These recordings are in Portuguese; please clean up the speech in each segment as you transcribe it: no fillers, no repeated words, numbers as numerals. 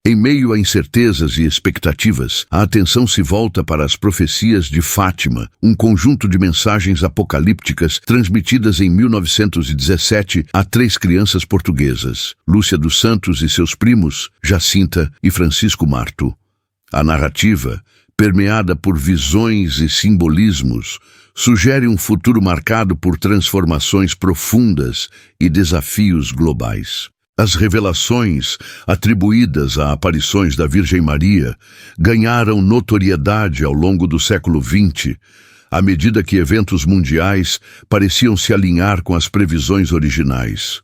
Em meio a incertezas e expectativas, a atenção se volta para as profecias de Fátima, um conjunto de mensagens apocalípticas transmitidas em 1917 a 3 crianças portuguesas, Lúcia dos Santos e seus primos, Jacinta e Francisco Marto. A narrativa, permeada por visões e simbolismos, sugere um futuro marcado por transformações profundas e desafios globais. As revelações atribuídas a aparições da Virgem Maria ganharam notoriedade ao longo do século XX, à medida que eventos mundiais pareciam se alinhar com as previsões originais.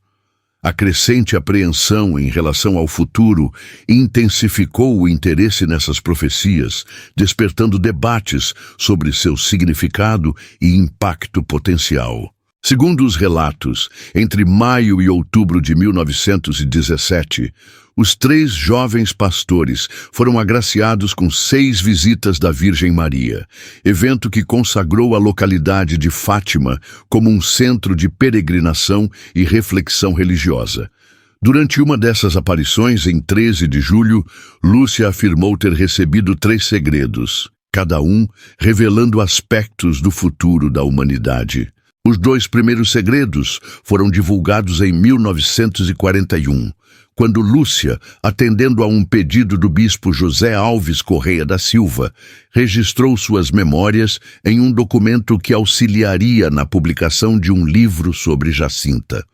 A crescente apreensão em relação ao futuro intensificou o interesse nessas profecias, despertando debates sobre seu significado e impacto potencial. Segundo os relatos, entre maio e outubro de 1917, os 3 jovens pastores foram agraciados com 6 visitas da Virgem Maria, evento que consagrou a localidade de Fátima como um centro de peregrinação e reflexão religiosa. Durante uma dessas aparições, em 13 de julho, Lúcia afirmou ter recebido 3 segredos, cada um revelando aspectos do futuro da humanidade. Os 2 primeiros segredos foram divulgados em 1941, quando Lúcia, atendendo a um pedido do bispo José Alves Correia da Silva, registrou suas memórias em um documento que auxiliaria na publicação de um livro sobre Jacinta.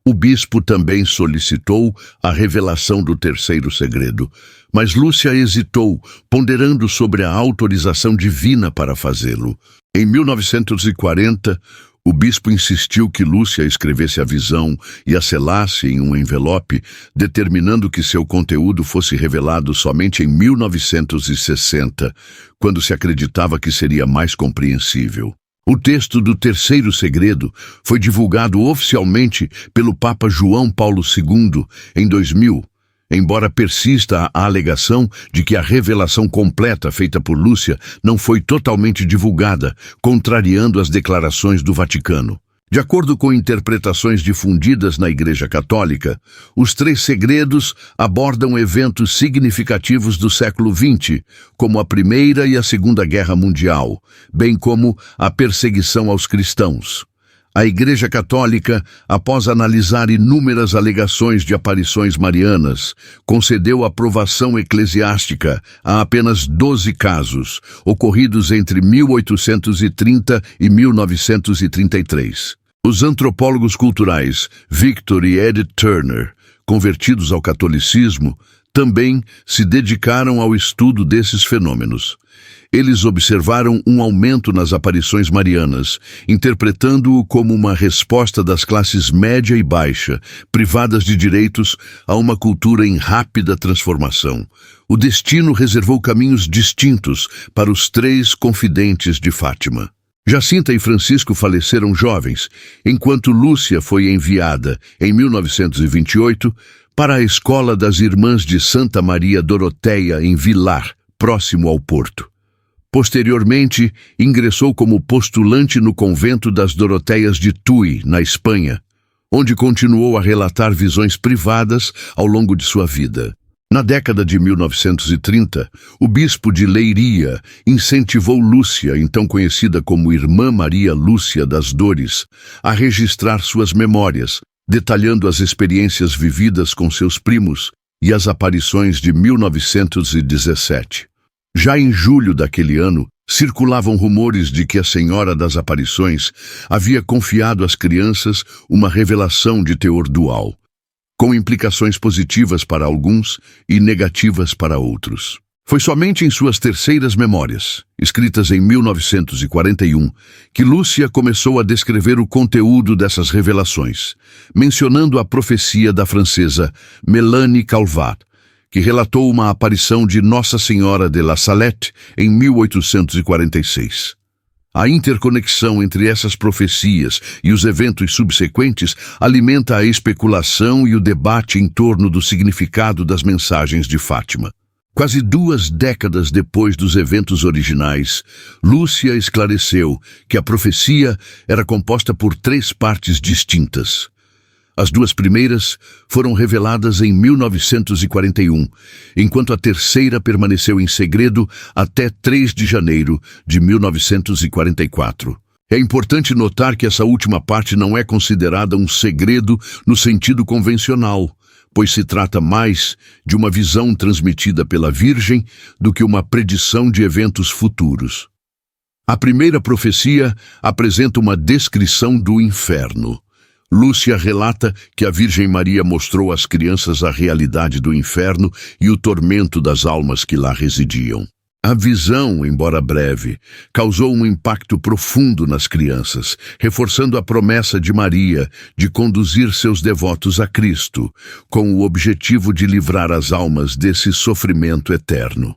O bispo também solicitou a revelação do 3º segredo, mas Lúcia hesitou, ponderando sobre a autorização divina para fazê-lo. Em 1940, o bispo insistiu que Lúcia escrevesse a visão e a selasse em um envelope, determinando que seu conteúdo fosse revelado somente em 1960, quando se acreditava que seria mais compreensível. O texto do 3º segredo foi divulgado oficialmente pelo Papa João Paulo II em 2000, embora persista a alegação de que a revelação completa feita por Lúcia não foi totalmente divulgada, contrariando as declarações do Vaticano. De acordo com interpretações difundidas na Igreja Católica, os 3 segredos abordam eventos significativos do século XX, como a Primeira e a Segunda Guerra Mundial, bem como a perseguição aos cristãos. A Igreja Católica, após analisar inúmeras alegações de aparições marianas, concedeu aprovação eclesiástica a apenas 12 casos, ocorridos entre 1830 e 1933. Os antropólogos culturais Victor e Edith Turner, convertidos ao catolicismo, também se dedicaram ao estudo desses fenômenos. Eles observaram um aumento nas aparições marianas, interpretando-o como uma resposta das classes média e baixa, privadas de direitos, a uma cultura em rápida transformação. O destino reservou caminhos distintos para os 3 confidentes de Fátima. Jacinta e Francisco faleceram jovens, enquanto Lúcia foi enviada, em 1928, para a Escola das Irmãs de Santa Maria Doroteia, em Vilar, próximo ao Porto. Posteriormente, ingressou como postulante no convento das Doroteias de Tui, na Espanha, onde continuou a relatar visões privadas ao longo de sua vida. Na década de 1930, o bispo de Leiria incentivou Lúcia, então conhecida como Irmã Maria Lúcia das Dores, a registrar suas memórias, detalhando as experiências vividas com seus primos e as aparições de 1917. Já em julho daquele ano, circulavam rumores de que a Senhora das Aparições havia confiado às crianças uma revelação de teor dual, com implicações positivas para alguns e negativas para outros. Foi somente em suas terceiras memórias, escritas em 1941, que Lúcia começou a descrever o conteúdo dessas revelações, mencionando a profecia da francesa Mélanie Calvat, que relatou uma aparição de Nossa Senhora de La Salette em 1846. A interconexão entre essas profecias e os eventos subsequentes alimenta a especulação e o debate em torno do significado das mensagens de Fátima. Quase 2 décadas depois dos eventos originais, Lúcia esclareceu que a profecia era composta por 3 partes distintas. As duas primeiras foram reveladas em 1941, enquanto a terceira permaneceu em segredo até 3 de janeiro de 1944. É importante notar que essa última parte não é considerada um segredo no sentido convencional, pois se trata mais de uma visão transmitida pela Virgem do que uma predição de eventos futuros. A primeira profecia apresenta uma descrição do inferno. Lúcia relata que a Virgem Maria mostrou às crianças a realidade do inferno e o tormento das almas que lá residiam. A visão, embora breve, causou um impacto profundo nas crianças, reforçando a promessa de Maria de conduzir seus devotos a Cristo, com o objetivo de livrar as almas desse sofrimento eterno.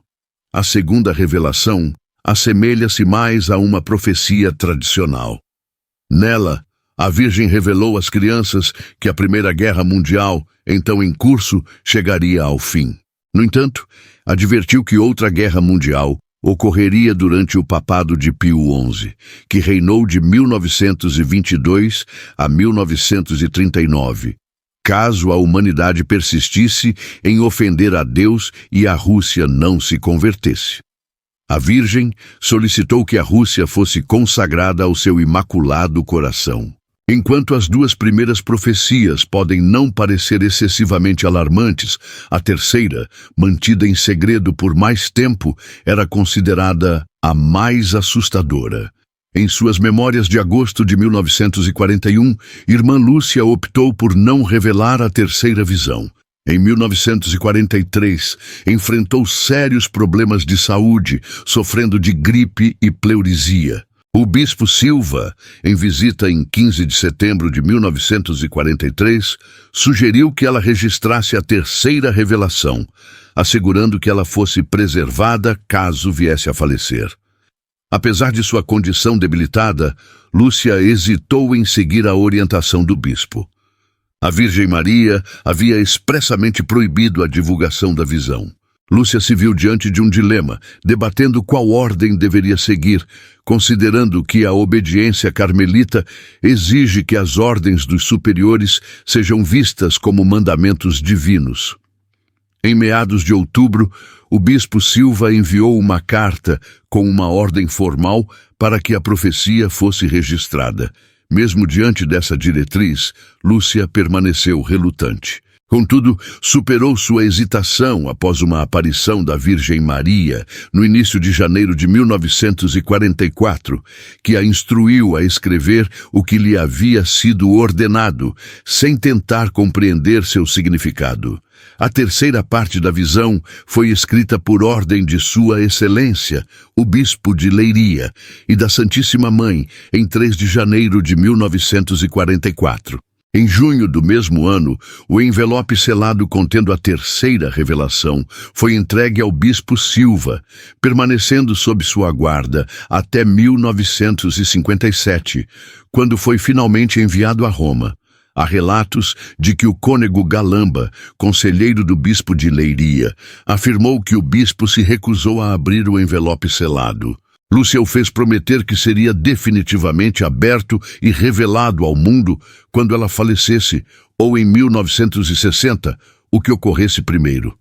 A segunda revelação assemelha-se mais a uma profecia tradicional. Nela, a Virgem revelou às crianças que a Primeira Guerra Mundial, então em curso, chegaria ao fim. No entanto, advertiu que outra guerra mundial ocorreria durante o papado de Pio XI, que reinou de 1922 a 1939, caso a humanidade persistisse em ofender a Deus e a Rússia não se convertesse. A Virgem solicitou que a Rússia fosse consagrada ao seu imaculado coração. Enquanto as duas primeiras profecias podem não parecer excessivamente alarmantes, a terceira, mantida em segredo por mais tempo, era considerada a mais assustadora. Em suas memórias de agosto de 1941, irmã Lúcia optou por não revelar a terceira visão. Em 1943, enfrentou sérios problemas de saúde, sofrendo de gripe e pleurisia. O bispo Silva, em visita em 15 de setembro de 1943, sugeriu que ela registrasse a terceira revelação, assegurando que ela fosse preservada caso viesse a falecer. Apesar de sua condição debilitada, Lúcia hesitou em seguir a orientação do bispo. A Virgem Maria havia expressamente proibido a divulgação da visão. Lúcia se viu diante de um dilema, debatendo qual ordem deveria seguir, considerando que a obediência carmelita exige que as ordens dos superiores sejam vistas como mandamentos divinos. Em meados de outubro, o bispo Silva enviou uma carta com uma ordem formal para que a profecia fosse registrada. Mesmo diante dessa diretriz, Lúcia permaneceu relutante. Contudo, superou sua hesitação após uma aparição da Virgem Maria, no início de janeiro de 1944, que a instruiu a escrever o que lhe havia sido ordenado, sem tentar compreender seu significado. A terceira parte da visão foi escrita por ordem de Sua Excelência, o Bispo de Leiria, e da Santíssima Mãe, em 3 de janeiro de 1944. Em junho do mesmo ano, o envelope selado contendo a terceira revelação foi entregue ao bispo Silva, permanecendo sob sua guarda até 1957, quando foi finalmente enviado a Roma. Há relatos de que o cônego Galamba, conselheiro do bispo de Leiria, afirmou que o bispo se recusou a abrir o envelope selado. Lúcia o fez prometer que seria definitivamente aberto e revelado ao mundo quando ela falecesse, ou em 1960, o que ocorresse primeiro.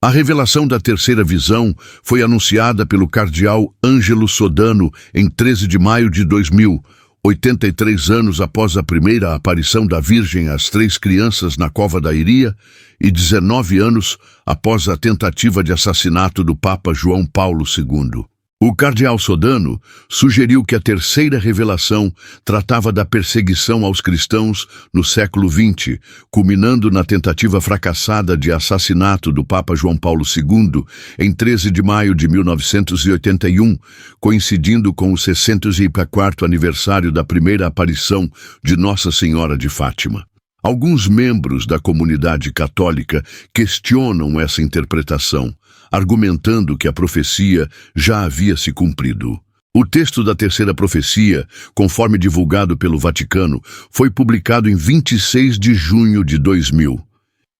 A revelação da terceira visão foi anunciada pelo cardeal Ângelo Sodano em 13 de maio de 2000, 83 anos após a primeira aparição da Virgem às 3 crianças na Cova da Iria e 19 anos após a tentativa de assassinato do Papa João Paulo II. O cardeal Sodano sugeriu que a terceira revelação tratava da perseguição aos cristãos no século XX, culminando na tentativa fracassada de assassinato do Papa João Paulo II em 13 de maio de 1981, coincidindo com o 64º aniversário da primeira aparição de Nossa Senhora de Fátima. Alguns membros da comunidade católica questionam essa interpretação, argumentando que a profecia já havia se cumprido. O texto da terceira profecia, conforme divulgado pelo Vaticano, foi publicado em 26 de junho de 2000.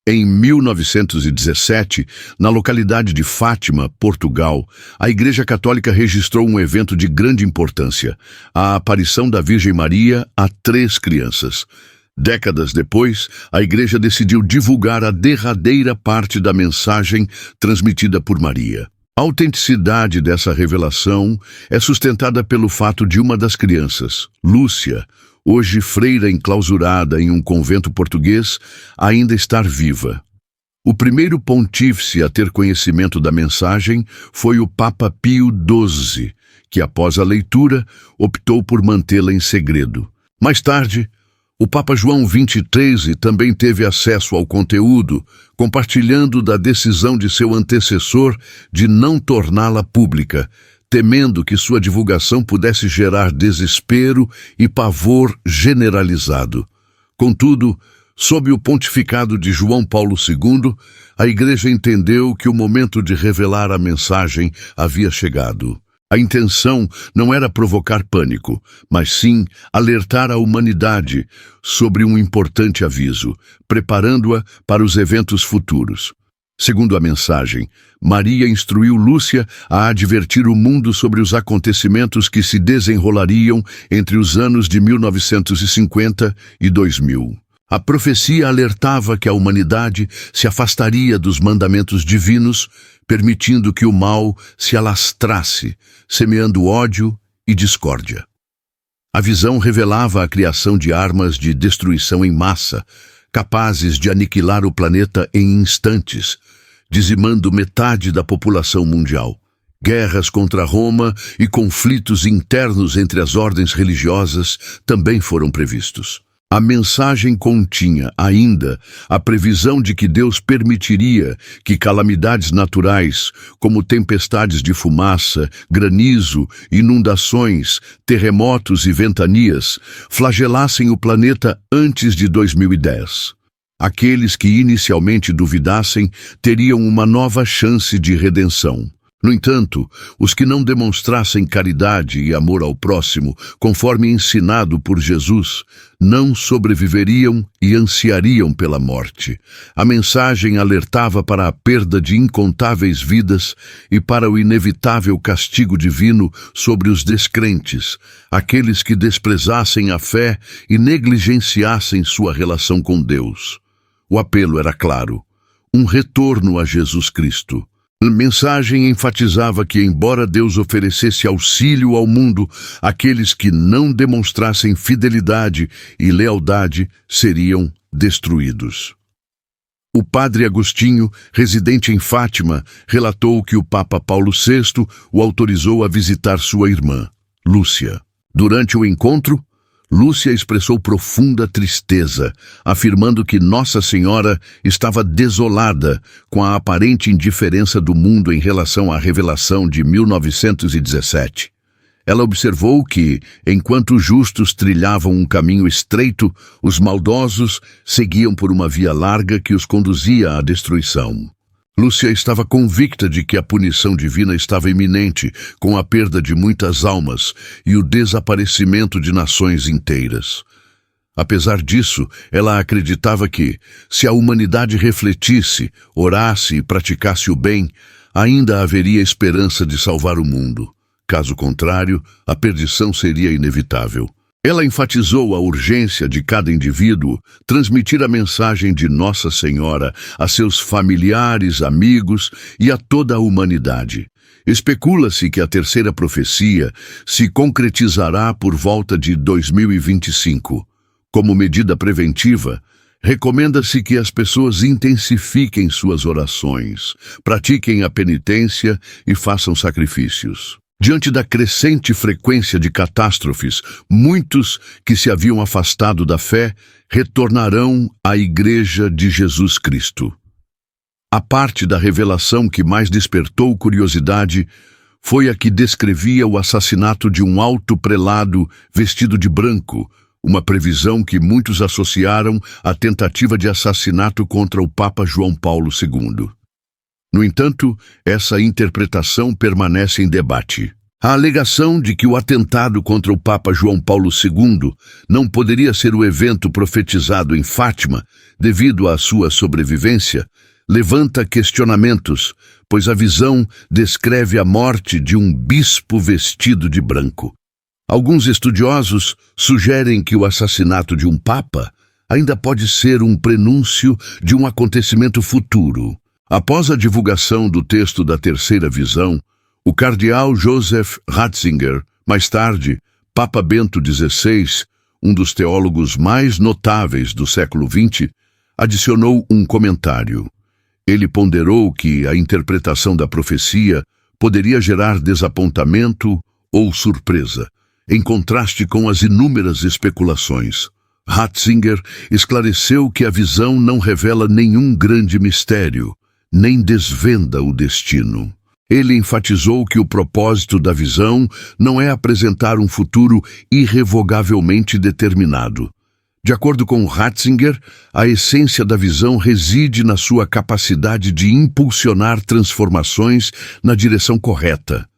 Em 1917, na localidade de Fátima, Portugal, a Igreja Católica registrou um evento de grande importância, a aparição da Virgem Maria a 3 crianças. Décadas depois, a Igreja decidiu divulgar a derradeira parte da mensagem transmitida por Maria. A autenticidade dessa revelação é sustentada pelo fato de uma das crianças, Lúcia, hoje freira enclausurada em um convento português, ainda estar viva. O primeiro pontífice a ter conhecimento da mensagem foi o Papa Pio XII, que após a leitura optou por mantê-la em segredo. Mais tarde, o Papa João XXIII também teve acesso ao conteúdo, compartilhando da decisão de seu antecessor de não torná-la pública, temendo que sua divulgação pudesse gerar desespero e pavor generalizado. Contudo, sob o pontificado de João Paulo II, a Igreja entendeu que o momento de revelar a mensagem havia chegado. A intenção não era provocar pânico, mas sim alertar a humanidade sobre um importante aviso, preparando-a para os eventos futuros. Segundo a mensagem, Maria instruiu Lúcia a advertir o mundo sobre os acontecimentos que se desenrolariam entre os anos de 1950 e 2000. A profecia alertava que a humanidade se afastaria dos mandamentos divinos, permitindo que o mal se alastrasse, semeando ódio e discórdia. A visão revelava a criação de armas de destruição em massa, capazes de aniquilar o planeta em instantes, dizimando metade da população mundial. Guerras contra Roma e conflitos internos entre as ordens religiosas também foram previstos. A mensagem continha ainda a previsão de que Deus permitiria que calamidades naturais, como tempestades de fumaça, granizo, inundações, terremotos e ventanias, flagelassem o planeta antes de 2010. Aqueles que inicialmente duvidassem teriam uma nova chance de redenção. No entanto, os que não demonstrassem caridade e amor ao próximo, conforme ensinado por Jesus, não sobreviveriam e ansiariam pela morte. A mensagem alertava para a perda de incontáveis vidas e para o inevitável castigo divino sobre os descrentes, aqueles que desprezassem a fé e negligenciassem sua relação com Deus. O apelo era claro: um retorno a Jesus Cristo. A mensagem enfatizava que, embora Deus oferecesse auxílio ao mundo, aqueles que não demonstrassem fidelidade e lealdade seriam destruídos. O padre Agostinho, residente em Fátima, relatou que o Papa Paulo VI o autorizou a visitar sua irmã, Lúcia. Durante o encontro, Lúcia expressou profunda tristeza, afirmando que Nossa Senhora estava desolada com a aparente indiferença do mundo em relação à revelação de 1917. Ela observou que, enquanto os justos trilhavam um caminho estreito, os maldosos seguiam por uma via larga que os conduzia à destruição. Lúcia estava convicta de que a punição divina estava iminente, com a perda de muitas almas e o desaparecimento de nações inteiras. Apesar disso, ela acreditava que, se a humanidade refletisse, orasse e praticasse o bem, ainda haveria esperança de salvar o mundo. Caso contrário, a perdição seria inevitável. Ela enfatizou a urgência de cada indivíduo transmitir a mensagem de Nossa Senhora a seus familiares, amigos e a toda a humanidade. Especula-se que a terceira profecia se concretizará por volta de 2025. Como medida preventiva, recomenda-se que as pessoas intensifiquem suas orações, pratiquem a penitência e façam sacrifícios. Diante da crescente frequência de catástrofes, muitos que se haviam afastado da fé retornarão à Igreja de Jesus Cristo. A parte da revelação que mais despertou curiosidade foi a que descrevia o assassinato de um alto prelado vestido de branco, uma previsão que muitos associaram à tentativa de assassinato contra o Papa João Paulo II. No entanto, essa interpretação permanece em debate. A alegação de que o atentado contra o Papa João Paulo II não poderia ser o evento profetizado em Fátima, devido à sua sobrevivência, levanta questionamentos, pois a visão descreve a morte de um bispo vestido de branco. Alguns estudiosos sugerem que o assassinato de um papa, ainda pode ser um prenúncio de um acontecimento futuro. Após a divulgação do texto da terceira visão, o cardeal Joseph Ratzinger, mais tarde Papa Bento XVI, um dos teólogos mais notáveis do século XX, adicionou um comentário. Ele ponderou que a interpretação da profecia poderia gerar desapontamento ou surpresa, em contraste com as inúmeras especulações. Ratzinger esclareceu que a visão não revela nenhum grande mistério, nem desvenda o destino. Ele enfatizou que o propósito da visão não é apresentar um futuro irrevogavelmente determinado. De acordo com Ratzinger, a essência da visão reside na sua capacidade de impulsionar transformações na direção correta.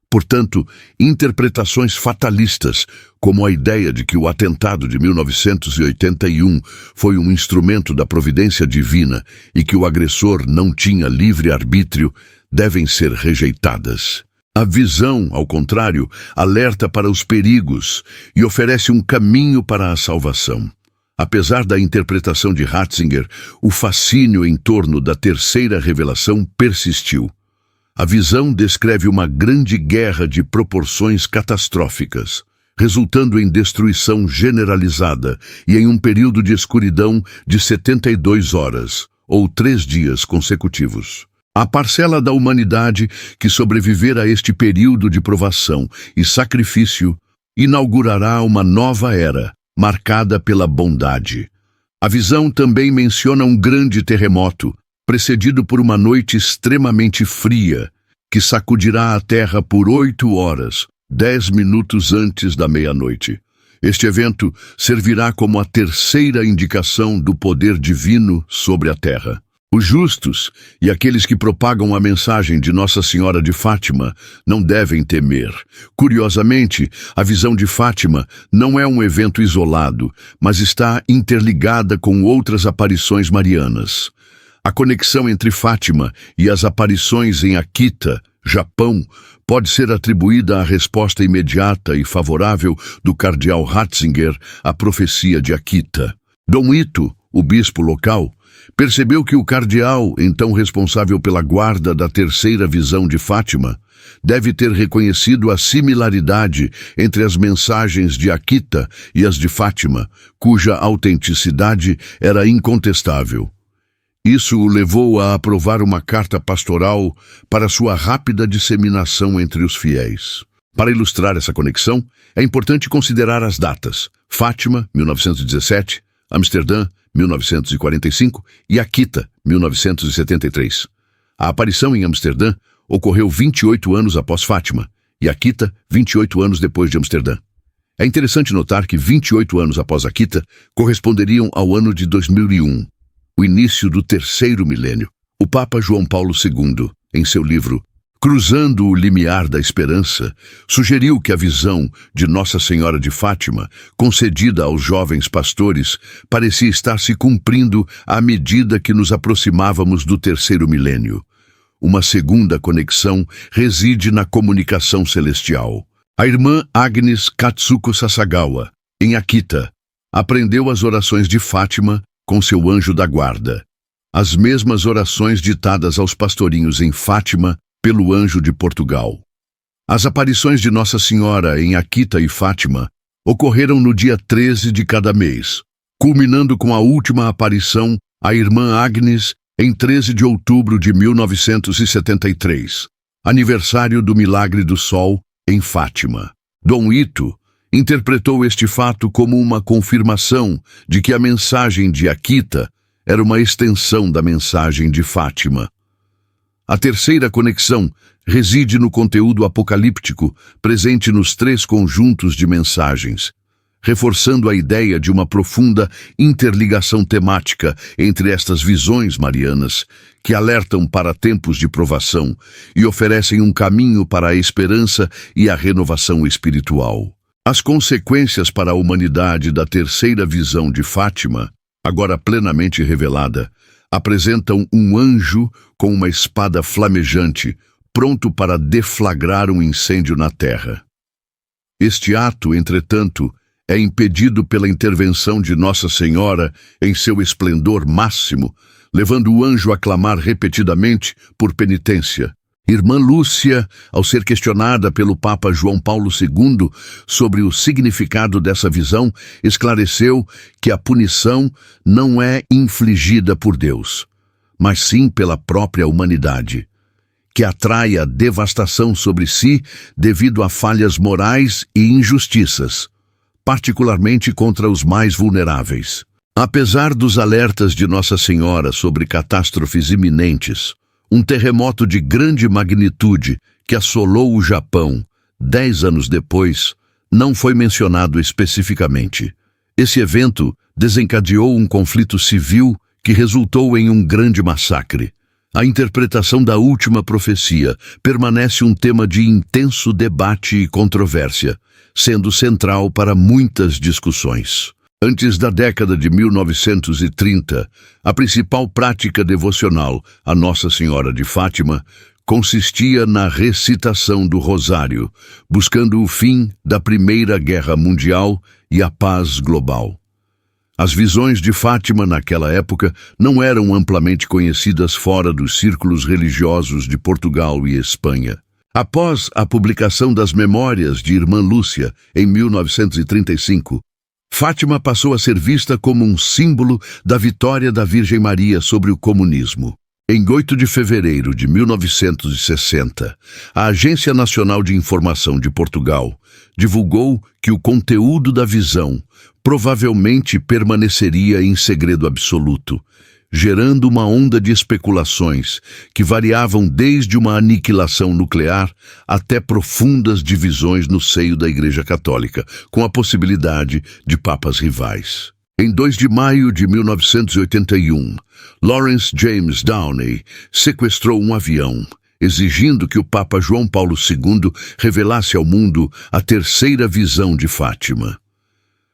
Portanto, interpretações fatalistas, como a ideia de que o atentado de 1981 foi um instrumento da providência divina e que o agressor não tinha livre-arbítrio, devem ser rejeitadas. A visão, ao contrário, alerta para os perigos e oferece um caminho para a salvação. Apesar da interpretação de Ratzinger, o fascínio em torno da terceira revelação persistiu. A visão descreve uma grande guerra de proporções catastróficas, resultando em destruição generalizada e em um período de escuridão de 72 horas, ou 3 dias consecutivos. A parcela da humanidade que sobreviver a este período de provação e sacrifício inaugurará uma nova era, marcada pela bondade. A visão também menciona um grande terremoto, precedido por uma noite extremamente fria, que sacudirá a Terra por 8 horas, 10 minutos antes da meia-noite. Este evento servirá como a terceira indicação do poder divino sobre a Terra. Os justos e aqueles que propagam a mensagem de Nossa Senhora de Fátima não devem temer. Curiosamente, a visão de Fátima não é um evento isolado, mas está interligada com outras aparições marianas. A conexão entre Fátima e as aparições em Akita, Japão, pode ser atribuída à resposta imediata e favorável do cardeal Ratzinger à profecia de Akita. Dom Ito, o bispo local, percebeu que o cardeal, então responsável pela guarda da terceira visão de Fátima, deve ter reconhecido a similaridade entre as mensagens de Akita e as de Fátima, cuja autenticidade era incontestável. Isso o levou a aprovar uma carta pastoral para sua rápida disseminação entre os fiéis. Para ilustrar essa conexão, é importante considerar as datas: Fátima, 1917, Amsterdã, 1945 e Akita, 1973. A aparição em Amsterdã ocorreu 28 anos após Fátima e Akita 28 anos depois de Amsterdã. É interessante notar que 28 anos após Akita corresponderiam ao ano de 2001, o início do terceiro milênio. O Papa João Paulo II, em seu livro Cruzando o Limiar da Esperança, sugeriu que a visão de Nossa Senhora de Fátima, concedida aos jovens pastores, parecia estar se cumprindo à medida que nos aproximávamos do terceiro milênio. Uma segunda conexão reside na comunicação celestial. A irmã Agnes Katsuko Sasagawa, em Akita, aprendeu as orações de Fátima com seu anjo da guarda. As mesmas orações ditadas aos pastorinhos em Fátima pelo anjo de Portugal. As aparições de Nossa Senhora em Akita e Fátima ocorreram no dia 13 de cada mês, culminando com a última aparição, a irmã Agnes, em 13 de outubro de 1973, aniversário do Milagre do Sol em Fátima. Dom Ito interpretou este fato como uma confirmação de que a mensagem de Akita era uma extensão da mensagem de Fátima. A terceira conexão reside no conteúdo apocalíptico presente nos 3 conjuntos de mensagens, reforçando a ideia de uma profunda interligação temática entre estas visões marianas, que alertam para tempos de provação e oferecem um caminho para a esperança e a renovação espiritual. As consequências para a humanidade da terceira visão de Fátima, agora plenamente revelada, apresentam um anjo com uma espada flamejante, pronto para deflagrar um incêndio na terra. Este ato, entretanto, é impedido pela intervenção de Nossa Senhora em seu esplendor máximo, levando o anjo a clamar repetidamente por penitência. Irmã Lúcia, ao ser questionada pelo Papa João Paulo II sobre o significado dessa visão, esclareceu que a punição não é infligida por Deus, mas sim pela própria humanidade, que atrai a devastação sobre si devido a falhas morais e injustiças, particularmente contra os mais vulneráveis. Apesar dos alertas de Nossa Senhora sobre catástrofes iminentes, um terremoto de grande magnitude que assolou o Japão 10 anos depois não foi mencionado especificamente. Esse evento desencadeou um conflito civil que resultou em um grande massacre. A interpretação da última profecia permanece um tema de intenso debate e controvérsia, sendo central para muitas discussões. Antes da década de 1930, a principal prática devocional a Nossa Senhora de Fátima consistia na recitação do Rosário, buscando o fim da Primeira Guerra Mundial e a paz global. As visões de Fátima naquela época não eram amplamente conhecidas fora dos círculos religiosos de Portugal e Espanha. Após a publicação das Memórias de Irmã Lúcia, em 1935, Fátima passou a ser vista como um símbolo da vitória da Virgem Maria sobre o comunismo. Em 8 de fevereiro de 1960, a Agência Nacional de Informação de Portugal divulgou que o conteúdo da visão provavelmente permaneceria em segredo absoluto, gerando uma onda de especulações que variavam desde uma aniquilação nuclear até profundas divisões no seio da Igreja Católica, com a possibilidade de papas rivais. Em 2 de maio de 1981, Lawrence James Downey sequestrou um avião, exigindo que o Papa João Paulo II revelasse ao mundo a terceira visão de Fátima.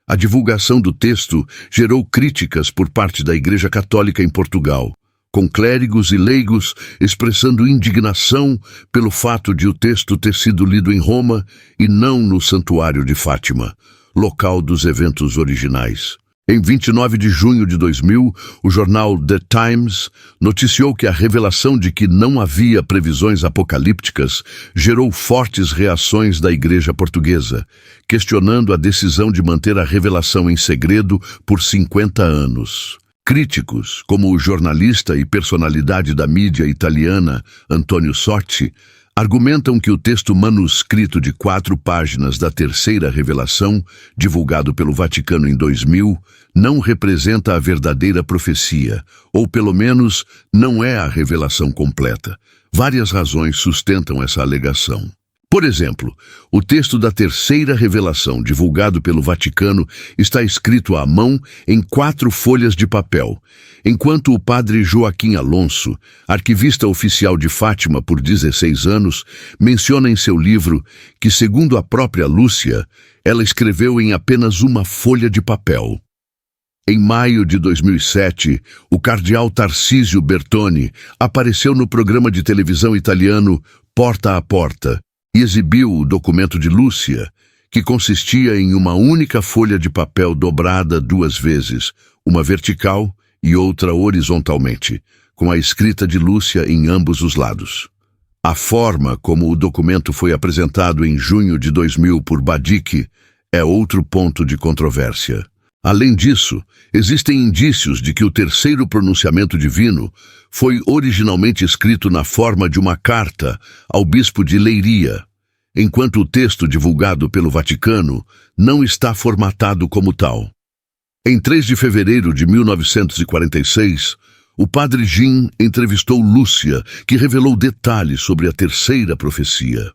A divulgação do texto gerou críticas por parte da Igreja Católica em Portugal, com clérigos e leigos expressando indignação pelo fato de o texto ter sido lido em Roma e não no Santuário de Fátima, local dos eventos originais. Em 29 de junho de 2000, o jornal The Times noticiou que a revelação de que não havia previsões apocalípticas gerou fortes reações da Igreja Portuguesa, questionando a decisão de manter a revelação em segredo por 50 anos. Críticos, como o jornalista e personalidade da mídia italiana Antonio Sotti, argumentam que o texto manuscrito de 4 páginas da terceira revelação, divulgado pelo Vaticano em 2000, não representa a verdadeira profecia, ou pelo menos não é a revelação completa. Várias razões sustentam essa alegação. Por exemplo, o texto da terceira revelação, divulgado pelo Vaticano, está escrito à mão em 4 folhas de papel, enquanto o padre Joaquim Alonso, arquivista oficial de Fátima por 16 anos, menciona em seu livro que, segundo a própria Lúcia, ela escreveu em apenas uma folha de papel. Em maio de 2007, o cardeal Tarcísio Bertoni apareceu no programa de televisão italiano Porta a Porta, e exibiu o documento de Lúcia, que consistia em uma única folha de papel dobrada 2 vezes, uma vertical e outra horizontalmente, com a escrita de Lúcia em ambos os lados. A forma como o documento foi apresentado em junho de 2000 por Badic é outro ponto de controvérsia. Além disso, existem indícios de que o terceiro pronunciamento divino foi originalmente escrito na forma de uma carta ao bispo de Leiria, enquanto o texto divulgado pelo Vaticano não está formatado como tal. Em 3 de fevereiro de 1946, o padre Jim entrevistou Lúcia, que revelou detalhes sobre a terceira profecia.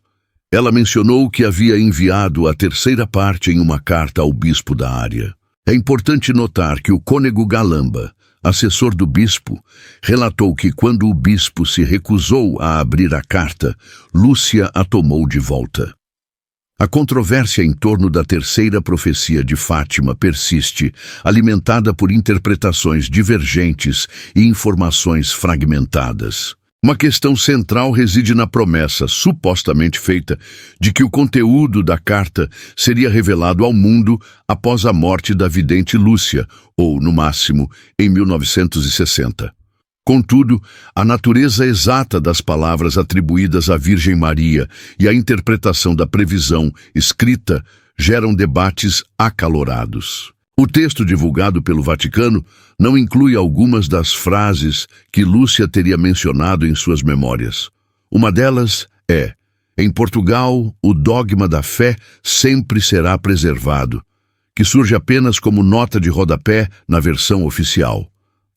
Ela mencionou que havia enviado a terceira parte em uma carta ao bispo da área. É importante notar que o cônego Galamba, assessor do bispo, relatou que quando o bispo se recusou a abrir a carta, Lúcia a tomou de volta. A controvérsia em torno da terceira profecia de Fátima persiste, alimentada por interpretações divergentes e informações fragmentadas. Uma questão central reside na promessa, supostamente feita, de que o conteúdo da carta seria revelado ao mundo após a morte da vidente Lúcia, ou, no máximo, em 1960. Contudo, a natureza exata das palavras atribuídas à Virgem Maria e a interpretação da previsão escrita geram debates acalorados. O texto divulgado pelo Vaticano não inclui algumas das frases que Lúcia teria mencionado em suas memórias. Uma delas é: em Portugal, o dogma da fé sempre será preservado, que surge apenas como nota de rodapé na versão oficial.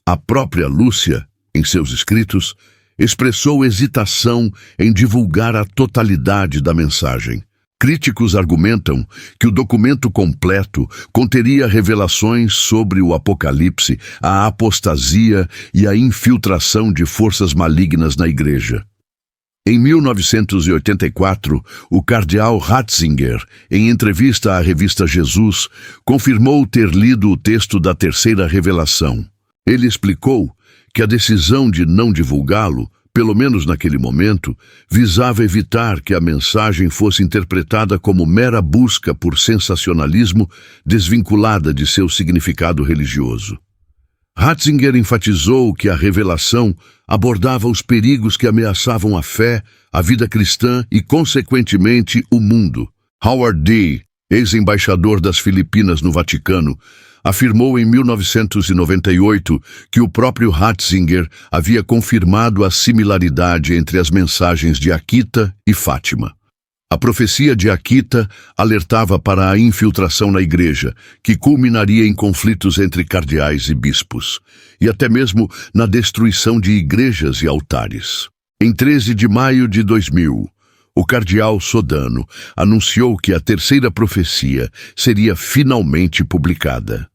A própria Lúcia, em seus escritos, expressou hesitação em divulgar a totalidade da mensagem. Críticos argumentam que o documento completo conteria revelações sobre o Apocalipse, a apostasia e a infiltração de forças malignas na Igreja. Em 1984, o cardeal Ratzinger, em entrevista à revista Jesus, confirmou ter lido o texto da terceira revelação. Ele explicou que a decisão de não divulgá-lo, pelo menos naquele momento, visava evitar que a mensagem fosse interpretada como mera busca por sensacionalismo desvinculada de seu significado religioso. Ratzinger enfatizou que a revelação abordava os perigos que ameaçavam a fé, a vida cristã e, consequentemente, o mundo. Howard D., ex-embaixador das Filipinas no Vaticano, afirmou em 1998 que o próprio Ratzinger havia confirmado a similaridade entre as mensagens de Akita e Fátima. A profecia de Akita alertava para a infiltração na Igreja, que culminaria em conflitos entre cardeais e bispos, e até mesmo na destruição de igrejas e altares. Em 13 de maio de 2000, o cardeal Sodano anunciou que a terceira profecia seria finalmente publicada.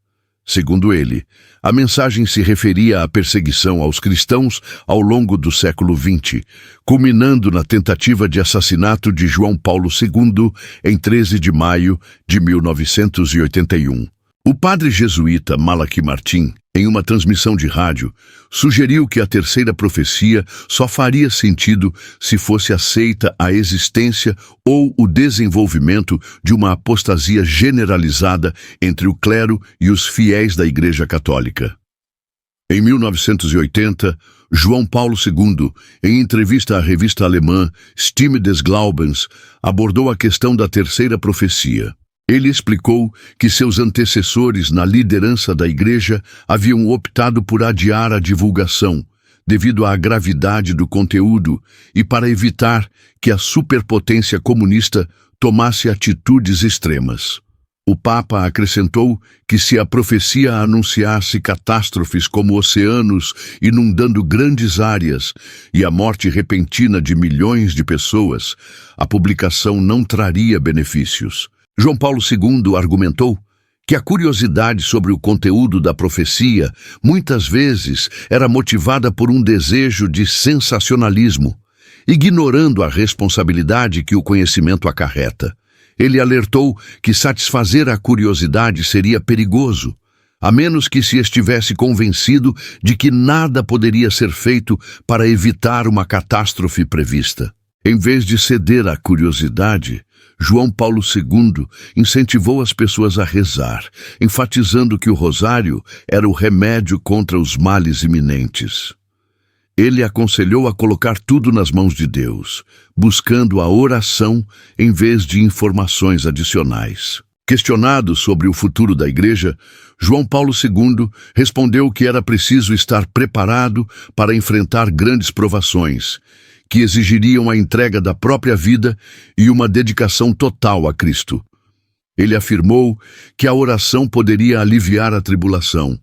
Segundo ele, a mensagem se referia à perseguição aos cristãos ao longo do século XX, culminando na tentativa de assassinato de João Paulo II em 13 de maio de 1981. O padre jesuíta Malachi Martin, em uma transmissão de rádio, sugeriu que a terceira profecia só faria sentido se fosse aceita a existência ou o desenvolvimento de uma apostasia generalizada entre o clero e os fiéis da Igreja Católica. Em 1980, João Paulo II, em entrevista à revista alemã Stimme des Glaubens, abordou a questão da terceira profecia. Ele explicou que seus antecessores na liderança da Igreja haviam optado por adiar a divulgação, devido à gravidade do conteúdo e para evitar que a superpotência comunista tomasse atitudes extremas. O Papa acrescentou que se a profecia anunciasse catástrofes como oceanos inundando grandes áreas e a morte repentina de milhões de pessoas, a publicação não traria benefícios. João Paulo II argumentou que a curiosidade sobre o conteúdo da profecia muitas vezes era motivada por um desejo de sensacionalismo, ignorando a responsabilidade que o conhecimento acarreta. Ele alertou que satisfazer a curiosidade seria perigoso, a menos que se estivesse convencido de que nada poderia ser feito para evitar uma catástrofe prevista. Em vez de ceder à curiosidade, João Paulo II incentivou as pessoas a rezar, enfatizando que o rosário era o remédio contra os males iminentes. Ele aconselhou a colocar tudo nas mãos de Deus, buscando a oração em vez de informações adicionais. Questionado sobre o futuro da Igreja, João Paulo II respondeu que era preciso estar preparado para enfrentar grandes provações, que exigiriam a entrega da própria vida e uma dedicação total a Cristo. Ele afirmou que a oração poderia aliviar a tribulação,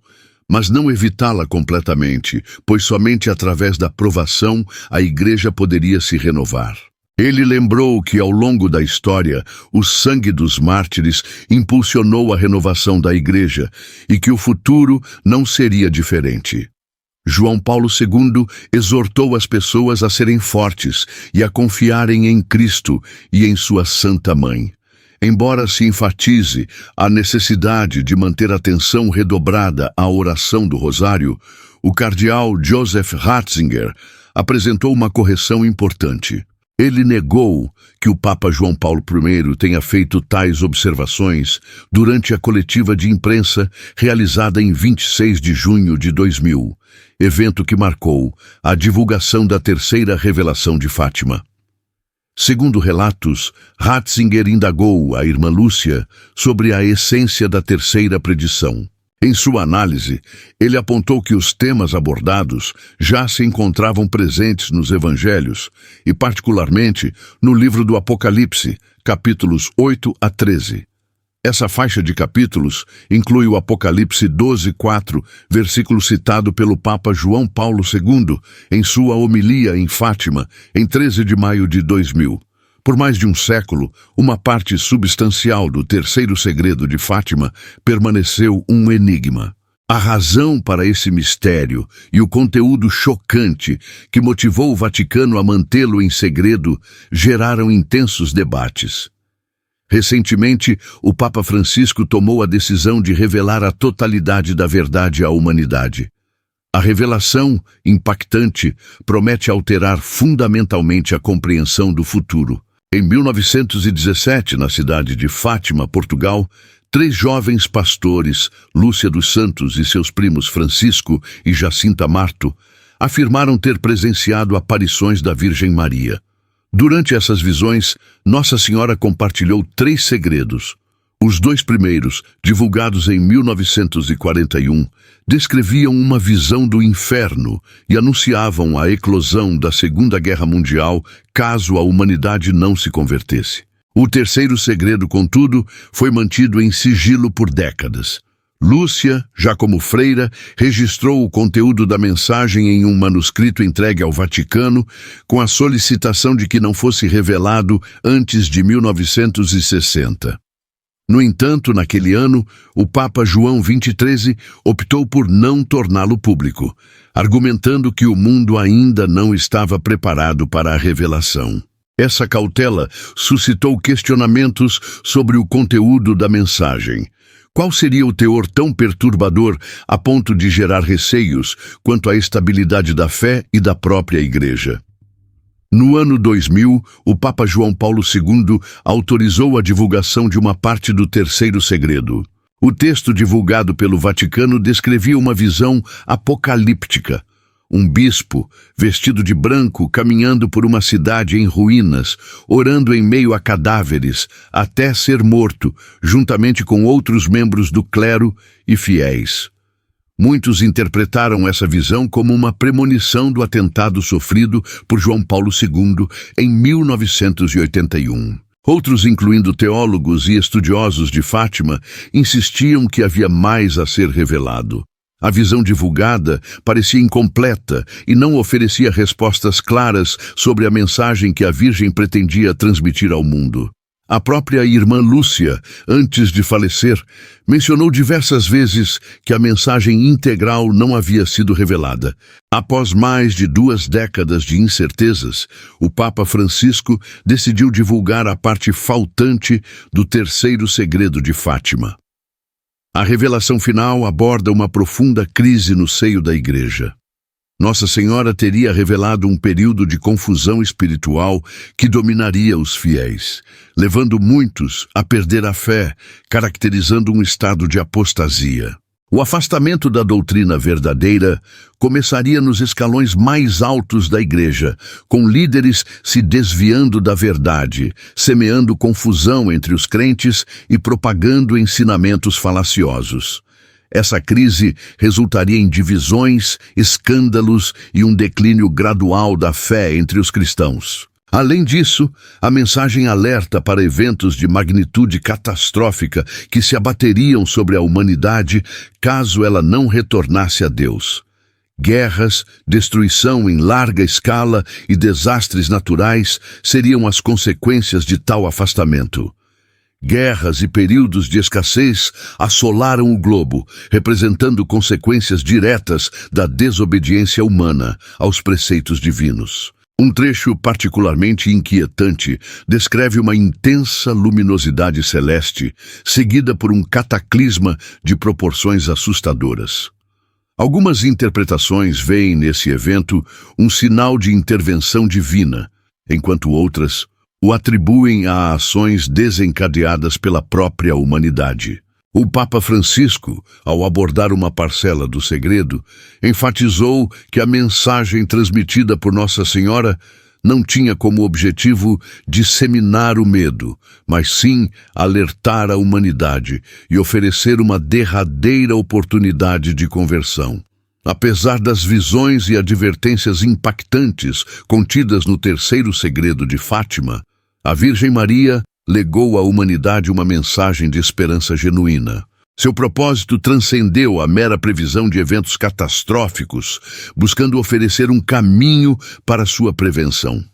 mas não evitá-la completamente, pois somente através da provação a Igreja poderia se renovar. Ele lembrou que, ao longo da história, o sangue dos mártires impulsionou a renovação da Igreja e que o futuro não seria diferente. João Paulo II exortou as pessoas a serem fortes e a confiarem em Cristo e em sua Santa Mãe. Embora se enfatize a necessidade de manter atenção redobrada à oração do Rosário, o cardeal Joseph Ratzinger apresentou uma correção importante. Ele negou que o Papa João Paulo I tenha feito tais observações durante a coletiva de imprensa realizada em 26 de junho de 2000, evento que marcou a divulgação da terceira revelação de Fátima. Segundo relatos, Ratzinger indagou a irmã Lúcia sobre a essência da terceira predição. Em sua análise, ele apontou que os temas abordados já se encontravam presentes nos evangelhos e, particularmente, no livro do Apocalipse, capítulos 8 a 13. Essa faixa de capítulos inclui o Apocalipse 12:4, versículo citado pelo Papa João Paulo II em sua homilia em Fátima, em 13 de maio de 2000. Por mais de um século, uma parte substancial do terceiro segredo de Fátima permaneceu um enigma. A razão para esse mistério e o conteúdo chocante que motivou o Vaticano a mantê-lo em segredo geraram intensos debates. Recentemente, o Papa Francisco tomou a decisão de revelar a totalidade da verdade à humanidade. A revelação, impactante, promete alterar fundamentalmente a compreensão do futuro. Em 1917, na cidade de Fátima, Portugal, 3 jovens pastores, Lúcia dos Santos e seus primos Francisco e Jacinta Marto, afirmaram ter presenciado aparições da Virgem Maria. Durante essas visões, Nossa Senhora compartilhou 3 segredos. Os 2 primeiros, divulgados em 1941, descreviam uma visão do inferno e anunciavam a eclosão da Segunda Guerra Mundial caso a humanidade não se convertesse. O terceiro segredo, contudo, foi mantido em sigilo por décadas. Lúcia, já como freira, registrou o conteúdo da mensagem em um manuscrito entregue ao Vaticano, com a solicitação de que não fosse revelado antes de 1960. No entanto, naquele ano, o Papa João XXIII optou por não torná-lo público, argumentando que o mundo ainda não estava preparado para a revelação. Essa cautela suscitou questionamentos sobre o conteúdo da mensagem. Qual seria o teor tão perturbador a ponto de gerar receios quanto à estabilidade da fé e da própria Igreja? No ano 2000, o Papa João Paulo II autorizou a divulgação de uma parte do terceiro segredo. O texto divulgado pelo Vaticano descrevia uma visão apocalíptica. Um bispo, vestido de branco, caminhando por uma cidade em ruínas, orando em meio a cadáveres, até ser morto, juntamente com outros membros do clero e fiéis. Muitos interpretaram essa visão como uma premonição do atentado sofrido por João Paulo II em 1981. Outros, incluindo teólogos e estudiosos de Fátima, insistiam que havia mais a ser revelado. A visão divulgada parecia incompleta e não oferecia respostas claras sobre a mensagem que a Virgem pretendia transmitir ao mundo. A própria irmã Lúcia, antes de falecer, mencionou diversas vezes que a mensagem integral não havia sido revelada. Após mais de 2 décadas de incertezas, o Papa Francisco decidiu divulgar a parte faltante do terceiro segredo de Fátima. A revelação final aborda uma profunda crise no seio da Igreja. Nossa Senhora teria revelado um período de confusão espiritual que dominaria os fiéis, levando muitos a perder a fé, caracterizando um estado de apostasia. O afastamento da doutrina verdadeira começaria nos escalões mais altos da Igreja, com líderes se desviando da verdade, semeando confusão entre os crentes e propagando ensinamentos falaciosos. Essa crise resultaria em divisões, escândalos e um declínio gradual da fé entre os cristãos. Além disso, a mensagem alerta para eventos de magnitude catastrófica que se abateriam sobre a humanidade caso ela não retornasse a Deus. Guerras, destruição em larga escala e desastres naturais seriam as consequências de tal afastamento. Guerras e períodos de escassez assolaram o globo, representando consequências diretas da desobediência humana aos preceitos divinos. Um trecho particularmente inquietante descreve uma intensa luminosidade celeste, seguida por um cataclisma de proporções assustadoras. Algumas interpretações veem nesse evento um sinal de intervenção divina, enquanto outras o atribuem a ações desencadeadas pela própria humanidade. O Papa Francisco, ao abordar uma parcela do segredo, enfatizou que a mensagem transmitida por Nossa Senhora não tinha como objetivo disseminar o medo, mas sim alertar a humanidade e oferecer uma derradeira oportunidade de conversão. Apesar das visões e advertências impactantes contidas no terceiro segredo de Fátima, a Virgem Maria legou à humanidade uma mensagem de esperança genuína. Seu propósito transcendeu a mera previsão de eventos catastróficos, buscando oferecer um caminho para sua prevenção.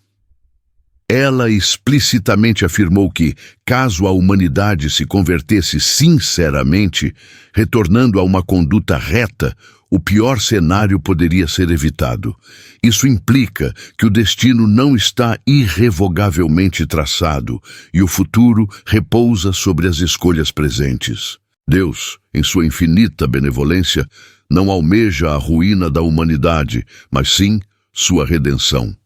Ela explicitamente afirmou que, caso a humanidade se convertesse sinceramente, retornando a uma conduta reta, o pior cenário poderia ser evitado. Isso implica que o destino não está irrevogavelmente traçado e o futuro repousa sobre as escolhas presentes. Deus, em sua infinita benevolência, não almeja a ruína da humanidade, mas sim sua redenção.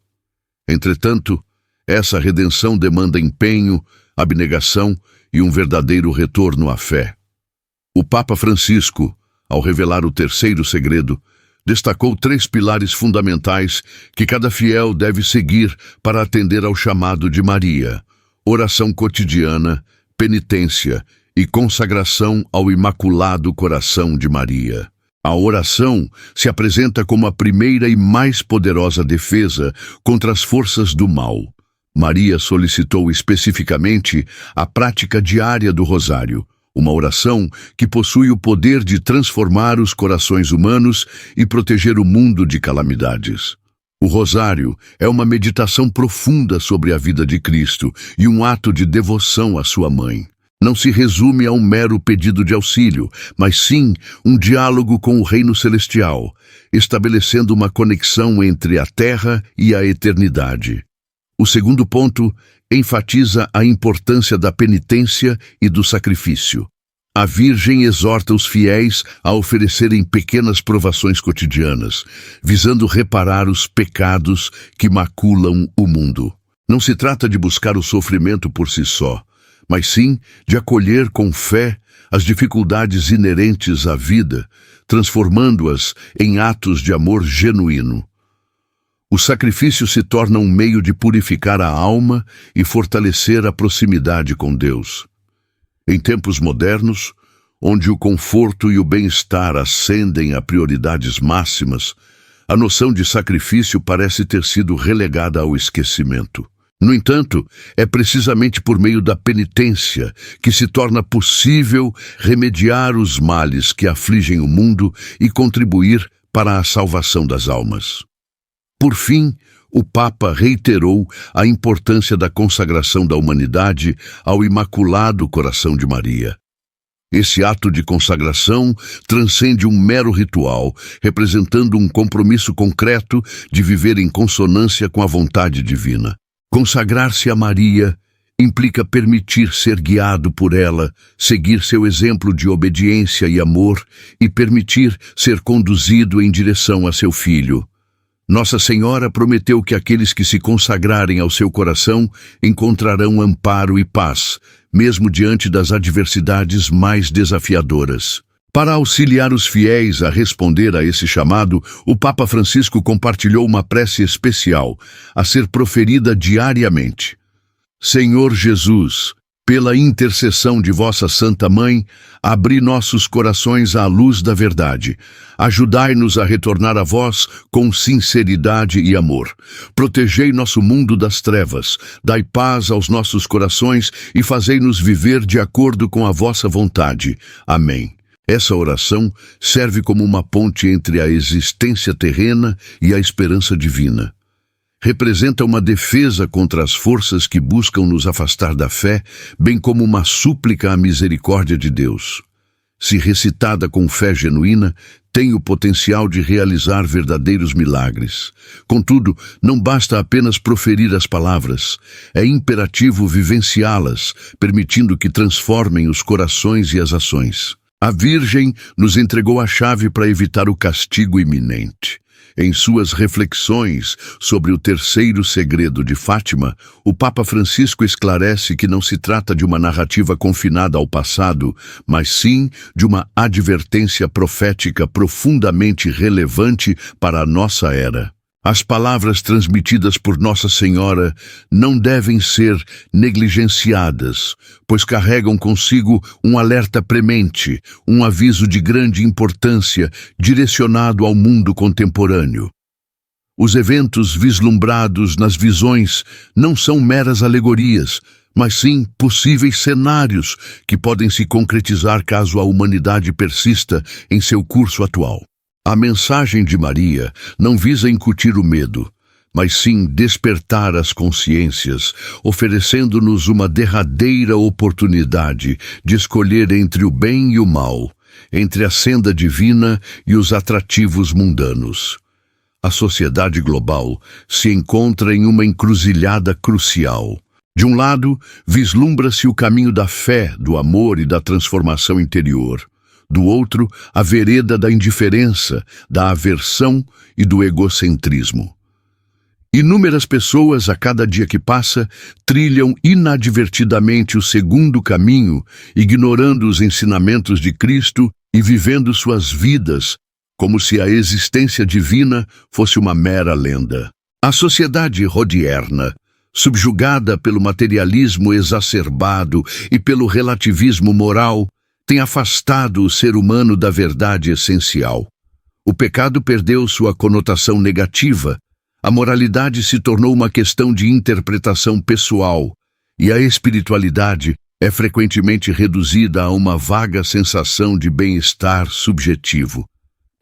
Entretanto, essa redenção demanda empenho, abnegação e um verdadeiro retorno à fé. O Papa Francisco, ao revelar o terceiro segredo, destacou 3 pilares fundamentais que cada fiel deve seguir para atender ao chamado de Maria: oração cotidiana, penitência e consagração ao Imaculado Coração de Maria. A oração se apresenta como a primeira e mais poderosa defesa contra as forças do mal. Maria solicitou especificamente a prática diária do rosário, uma oração que possui o poder de transformar os corações humanos e proteger o mundo de calamidades. O rosário é uma meditação profunda sobre a vida de Cristo e um ato de devoção à sua mãe. Não se resume a um mero pedido de auxílio, mas sim um diálogo com o reino celestial, estabelecendo uma conexão entre a terra e a eternidade. O segundo ponto enfatiza a importância da penitência e do sacrifício. A Virgem exorta os fiéis a oferecerem pequenas provações cotidianas, visando reparar os pecados que maculam o mundo. Não se trata de buscar o sofrimento por si só, mas sim de acolher com fé as dificuldades inerentes à vida, transformando-as em atos de amor genuíno. O sacrifício se torna um meio de purificar a alma e fortalecer a proximidade com Deus. Em tempos modernos, onde o conforto e o bem-estar ascendem a prioridades máximas, a noção de sacrifício parece ter sido relegada ao esquecimento. No entanto, é precisamente por meio da penitência que se torna possível remediar os males que afligem o mundo e contribuir para a salvação das almas. Por fim, o Papa reiterou a importância da consagração da humanidade ao Imaculado Coração de Maria. Esse ato de consagração transcende um mero ritual, representando um compromisso concreto de viver em consonância com a vontade divina. Consagrar-se a Maria implica permitir ser guiado por ela, seguir seu exemplo de obediência e amor e permitir ser conduzido em direção a seu Filho. Nossa Senhora prometeu que aqueles que se consagrarem ao seu coração encontrarão amparo e paz, mesmo diante das adversidades mais desafiadoras. Para auxiliar os fiéis a responder a esse chamado, o Papa Francisco compartilhou uma prece especial, a ser proferida diariamente. Senhor Jesus, pela intercessão de vossa Santa Mãe, abri nossos corações à luz da verdade. Ajudai-nos a retornar a vós com sinceridade e amor. Protegei nosso mundo das trevas, dai paz aos nossos corações e fazei-nos viver de acordo com a vossa vontade. Amém. Essa oração serve como uma ponte entre a existência terrena e a esperança divina. Representa uma defesa contra as forças que buscam nos afastar da fé, bem como uma súplica à misericórdia de Deus. Se recitada com fé genuína, tem o potencial de realizar verdadeiros milagres. Contudo, não basta apenas proferir as palavras, é imperativo vivenciá-las, permitindo que transformem os corações e as ações. A Virgem nos entregou a chave para evitar o castigo iminente. Em suas reflexões sobre o terceiro segredo de Fátima, o Papa Francisco esclarece que não se trata de uma narrativa confinada ao passado, mas sim de uma advertência profética profundamente relevante para a nossa era. As palavras transmitidas por Nossa Senhora não devem ser negligenciadas, pois carregam consigo um alerta premente, um aviso de grande importância direcionado ao mundo contemporâneo. Os eventos vislumbrados nas visões não são meras alegorias, mas sim possíveis cenários que podem se concretizar caso a humanidade persista em seu curso atual. A mensagem de Maria não visa incutir o medo, mas sim despertar as consciências, oferecendo-nos uma derradeira oportunidade de escolher entre o bem e o mal, entre a senda divina e os atrativos mundanos. A sociedade global se encontra em uma encruzilhada crucial. De um lado, vislumbra-se o caminho da fé, do amor e da transformação interior. Do outro, a vereda da indiferença, da aversão e do egocentrismo. Inúmeras pessoas, a cada dia que passa, trilham inadvertidamente o segundo caminho, ignorando os ensinamentos de Cristo e vivendo suas vidas como se a existência divina fosse uma mera lenda. A sociedade rodierna, subjugada pelo materialismo exacerbado e pelo relativismo moral, tem afastado o ser humano da verdade essencial. O pecado perdeu sua conotação negativa, a moralidade se tornou uma questão de interpretação pessoal, e a espiritualidade é frequentemente reduzida a uma vaga sensação de bem-estar subjetivo.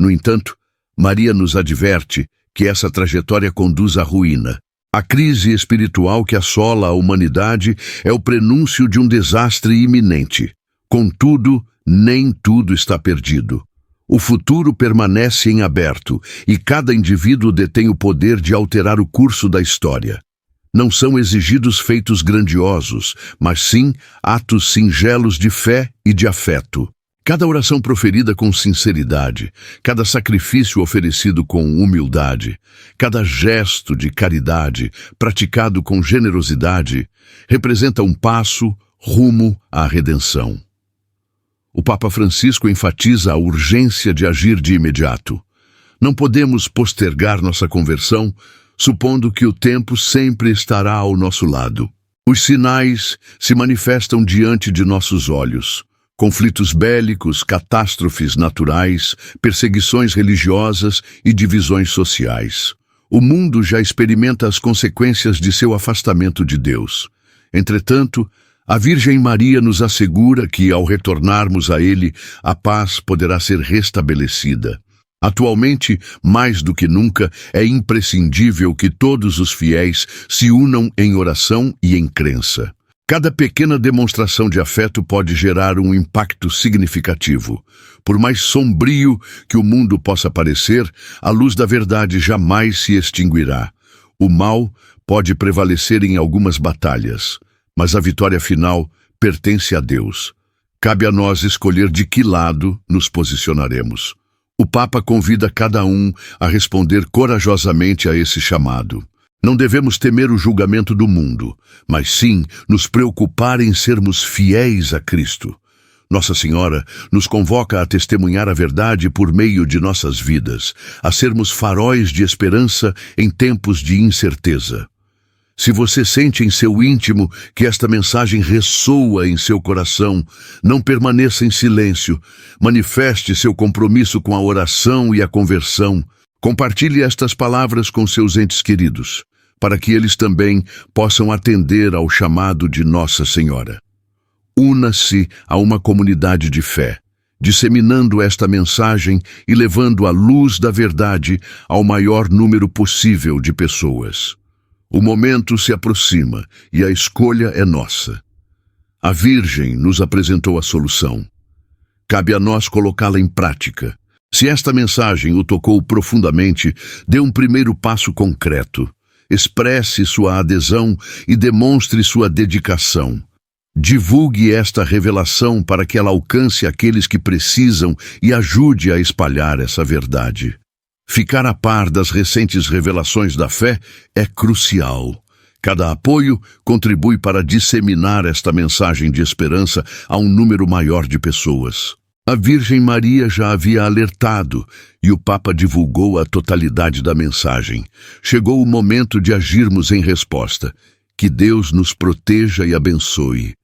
No entanto, Maria nos adverte que essa trajetória conduz à ruína. A crise espiritual que assola a humanidade é o prenúncio de um desastre iminente. Contudo, nem tudo está perdido. O futuro permanece em aberto e cada indivíduo detém o poder de alterar o curso da história. Não são exigidos feitos grandiosos, mas sim atos singelos de fé e de afeto. Cada oração proferida com sinceridade, cada sacrifício oferecido com humildade, cada gesto de caridade praticado com generosidade, representa um passo rumo à redenção. O Papa Francisco enfatiza a urgência de agir de imediato. Não podemos postergar nossa conversão, supondo que o tempo sempre estará ao nosso lado. Os sinais se manifestam diante de nossos olhos. Conflitos bélicos, catástrofes naturais, perseguições religiosas e divisões sociais. O mundo já experimenta as consequências de seu afastamento de Deus. Entretanto, a Virgem Maria nos assegura que, ao retornarmos a Ele, a paz poderá ser restabelecida. Atualmente, mais do que nunca, é imprescindível que todos os fiéis se unam em oração e em crença. Cada pequena demonstração de afeto pode gerar um impacto significativo. Por mais sombrio que o mundo possa parecer, a luz da verdade jamais se extinguirá. O mal pode prevalecer em algumas batalhas, mas a vitória final pertence a Deus. Cabe a nós escolher de que lado nos posicionaremos. O Papa convida cada um a responder corajosamente a esse chamado. Não devemos temer o julgamento do mundo, mas sim nos preocupar em sermos fiéis a Cristo. Nossa Senhora nos convoca a testemunhar a verdade por meio de nossas vidas, a sermos faróis de esperança em tempos de incerteza. Se você sente em seu íntimo que esta mensagem ressoa em seu coração, não permaneça em silêncio. Manifeste seu compromisso com a oração e a conversão. Compartilhe estas palavras com seus entes queridos, para que eles também possam atender ao chamado de Nossa Senhora. Una-se a uma comunidade de fé, disseminando esta mensagem e levando a luz da verdade ao maior número possível de pessoas. O momento se aproxima e a escolha é nossa. A Virgem nos apresentou a solução. Cabe a nós colocá-la em prática. Se esta mensagem o tocou profundamente, dê um primeiro passo concreto. Expresse sua adesão e demonstre sua dedicação. Divulgue esta revelação para que ela alcance aqueles que precisam e ajude a espalhar essa verdade. Ficar a par das recentes revelações da fé é crucial. Cada apoio contribui para disseminar esta mensagem de esperança a um número maior de pessoas. A Virgem Maria já havia alertado e o Papa divulgou a totalidade da mensagem. Chegou o momento de agirmos em resposta. Que Deus nos proteja e abençoe.